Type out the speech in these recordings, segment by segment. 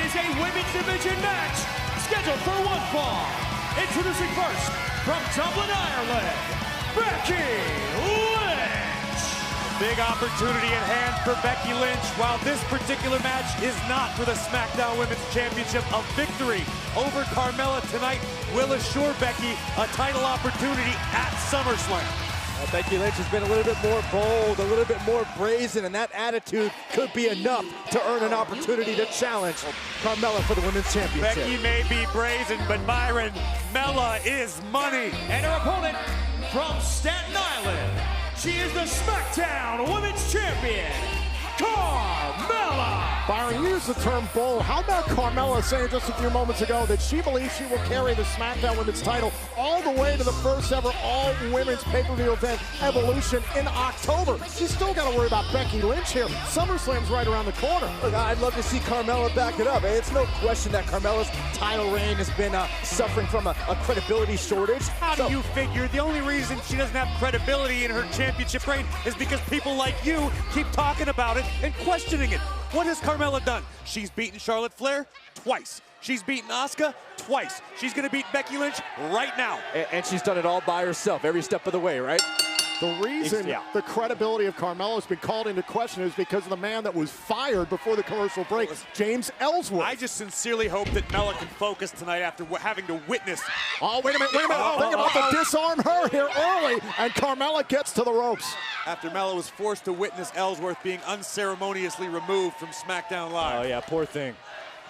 is a women's division match scheduled for one fall. Introducing first, from Dublin, Ireland, Becky Lynch. Big opportunity at hand for Becky Lynch. While this particular match is not for the SmackDown Women's Championship, a victory over Carmella tonight will assure Becky a title opportunity at SummerSlam. Becky Lynch has been a little bit more bold, a little bit more brazen, and that attitude could be enough to earn an opportunity to challenge Carmella for the Women's Championship. Becky may be brazen, but Byron, Mella is money. And her opponent from Staten Island, she is the SmackDown Women's Champion, Carmella. Byron, you used the term bold. How about Carmella saying just a few moments ago that she believes she will carry the SmackDown Women's title all the way to the first ever all-women's pay-per-view event, Evolution, in October? She's still got to worry about Becky Lynch here. SummerSlam's right around the corner. Look, I'd love to see Carmella back it up. It's no question that Carmella's title reign has been suffering from a credibility shortage. How do you figure the only reason she doesn't have credibility in her championship reign is because people like you keep talking about it and questioning it? What has Carmella done? She's beaten Charlotte Flair twice. She's beaten Asuka twice. She's gonna beat Becky Lynch right now. And she's done it all by herself, every step of the way, right? The reason the credibility of Carmella has been called into question is because of the man that was fired before the commercial break, James Ellsworth. I just sincerely hope that Mella can focus tonight after having to witness. Oh, wait a minute. Think about to disarm her here early, and Carmella gets to the ropes. After Mella was forced to witness Ellsworth being unceremoniously removed from SmackDown Live. Oh, yeah, poor thing.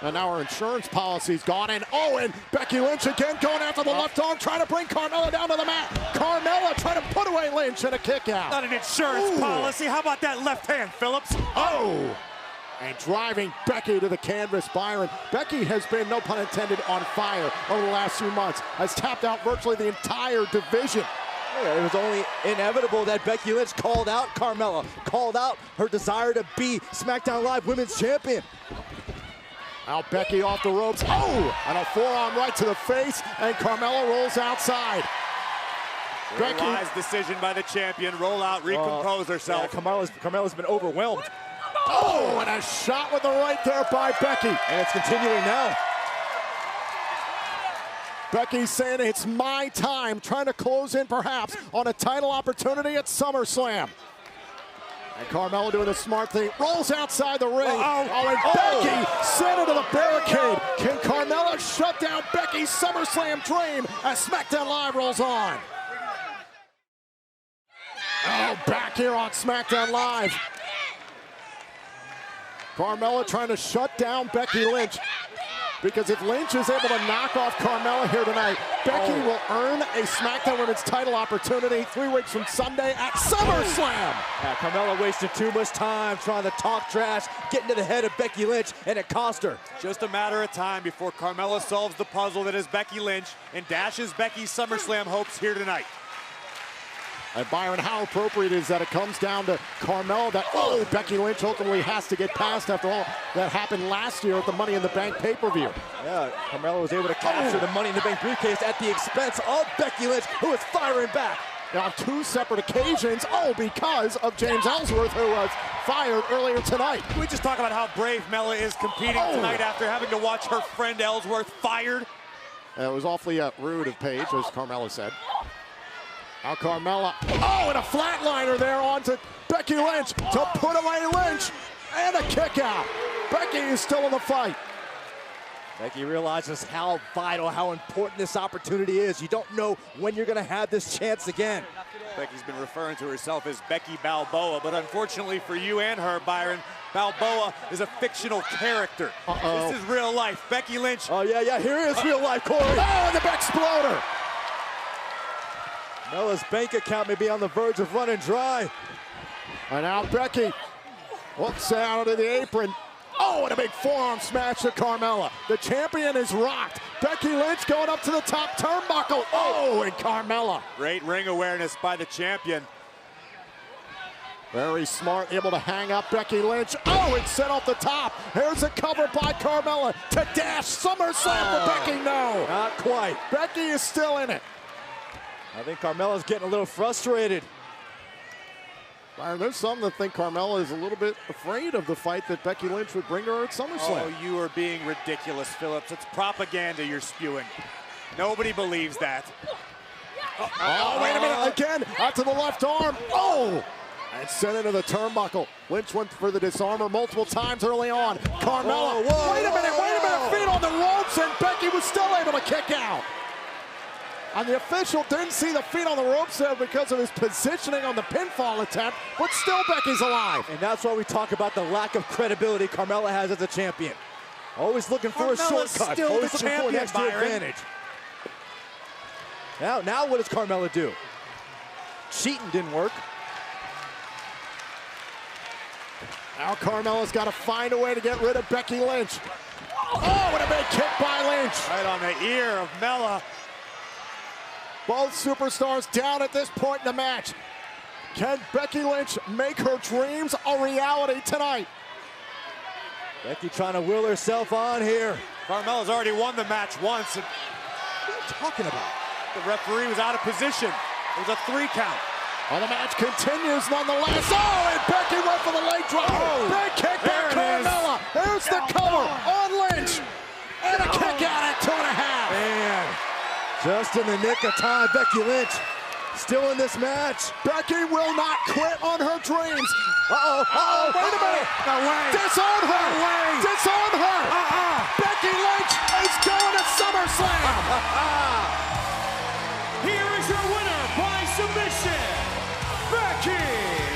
And now our insurance policy's gone, and and Becky Lynch again going after the left arm, trying to bring Carmella down to the mat. Carmella trying to put away Lynch and a kick out. Not an insurance policy. How about that left hand, Phillips? And driving Becky to the canvas, Byron. Becky has been, no pun intended, on fire over the last few months. Has tapped out virtually the entire division. It was only inevitable that Becky Lynch called out Carmella, called out her desire to be SmackDown Live Women's Champion. Now Becky off the ropes. And a forearm right to the face, and Carmella rolls outside. Becky. Wise decision by the champion. Roll out, recompose herself. Yeah, Carmella's been overwhelmed. And a shot with the right there by Becky. And it's continuing now. Becky's saying it's my time, trying to close in perhaps on a title opportunity at SummerSlam. And Carmella doing the smart thing, rolls outside the ring. And Becky sent into the barricade. Can Carmella shut down Becky's SummerSlam dream as SmackDown Live rolls on? Back here on SmackDown Live. Carmella trying to shut down Becky Lynch. Because if Lynch is able to knock off Carmella here tonight, Becky will earn a SmackDown Women's title opportunity 3 weeks from Sunday at SummerSlam. Carmella wasted too much time trying to talk trash, getting to the head of Becky Lynch, and it cost her. Just a matter of time before Carmella solves the puzzle that is Becky Lynch and dashes Becky's SummerSlam hopes here tonight. And Byron, how appropriate is that it comes down to Carmella that, Becky Lynch ultimately has to get past after all that happened last year at the Money in the Bank pay-per-view. Yeah, Carmella was able to capture the Money in the Bank briefcase at the expense of Becky Lynch, who was firing back. Now, on 2 separate occasions, because of James Ellsworth, who was fired earlier tonight. Can we just talk about how brave Mella is competing tonight after having to watch her friend Ellsworth fired? It was awfully rude of Paige, as Carmella said. Now Carmella, and a flatliner there onto Becky Lynch to put away Lynch, and a kick out. Becky is still in the fight. Becky realizes how vital, how important this opportunity is. You don't know when you're gonna have this chance again. Becky's been referring to herself as Becky Balboa, but unfortunately for you and her, Byron, Balboa is a fictional character. This is real life. Becky Lynch. Here is real life, Corey. And the exploder. Mella's bank account may be on the verge of running dry. And now Becky looks out of the apron. And a big forearm smash to Carmella. The champion is rocked. Becky Lynch going up to the top turnbuckle. And Carmella. Great ring awareness by the champion. Very smart, able to hang up Becky Lynch. It's set off the top. Here's a cover by Carmella to dash SummerSlam for Becky. No, not quite. Becky is still in it. I think Carmella's getting a little frustrated. Byron, there's some that think Carmella is a little bit afraid of the fight that Becky Lynch would bring to her at SummerSlam. Oh, you are being ridiculous, Phillips. It's propaganda you're spewing. Nobody believes that. Oh, wait a minute, again, out to the left arm. Oh! And sent into the turnbuckle. Lynch went for the disarmer multiple times early on. Carmella, wait a minute, feet on the ropes, and Becky was still able to kick out. And the official didn't see the feet on the ropes there because of his positioning on the pinfall attempt, but still Becky's alive. And that's why we talk about the lack of credibility Carmella has as a champion. Always looking for a shortcut, still always the looking for an champion, extra Byron. advantage. Now what does Carmella do? Cheating didn't work. Now Carmella's got to find a way to get rid of Becky Lynch. Oh, what a big kick by Lynch. Right on the ear of Mella. Both superstars down at this point in the match. Can Becky Lynch make her dreams a reality tonight? Becky trying to will herself on here. Carmella's already won the match once. And What are you talking about? the referee was out of position. It was a 3 count. Well, the match continues nonetheless. Oh, and Becky went for the leg drop. Oh, big kick by Carmella. There's the cover on Lynch. And a kick out at 2.5. Man, just in the nick of time, Becky Lynch still in this match. Becky will not quit on her dreams. Uh-oh, Wait a minute. No way. Disarm her. No way. Disarm her. Becky Lynch is going to SummerSlam. Here is your winner by submission, Becky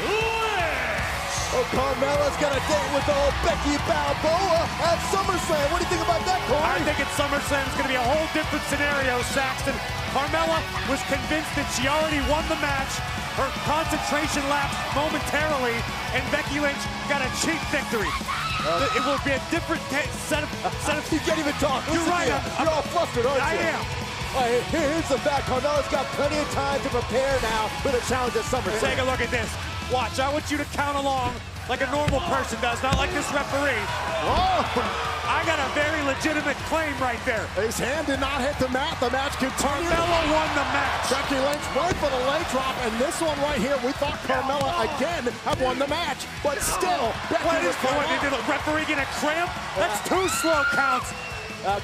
Lynch. Oh, Carmella's got a date with old Becky Balboa at SummerSlam. What do you think about that, Corey? I think at SummerSlam it's going to be a whole different scenario, Saxton. Carmella was convinced that she already won the match. Her concentration lapsed momentarily, and Becky Lynch got a cheap victory. It will be a different set of. You can't even talk. You're right. You're all flustered, aren't you? I am. All right, here's the fact. Carmella's got plenty of time to prepare now for the challenge at SummerSlam. Take a look at this. Watch. I want you to count along like a normal person does, not like this referee. Oh, I got a very legitimate claim right there. his hand did not hit the mat. The match continued. Carmella won the match. Becky Lynch went for the leg drop, and this one right here, we thought Carmella again had won the match, but still, Becky What is was going going on? Did the referee get a cramp? That's 2 slow counts.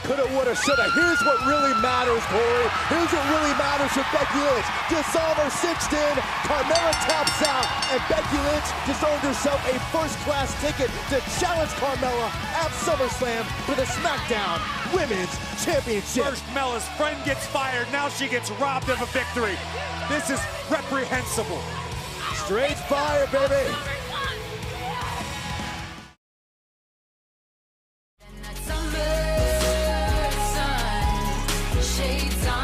Coulda, woulda, shoulda. Here's what really matters, Corey. Here's what really matters for Becky Lynch. Disarmer 6'd in, Carmella taps out, and Becky Lynch just earned herself a first-class ticket to challenge Carmella at SummerSlam for the SmackDown Women's Championship. First, Mella's friend gets fired. Now she gets robbed of a victory. This is reprehensible. Straight fire, baby. Summer sun, shades on.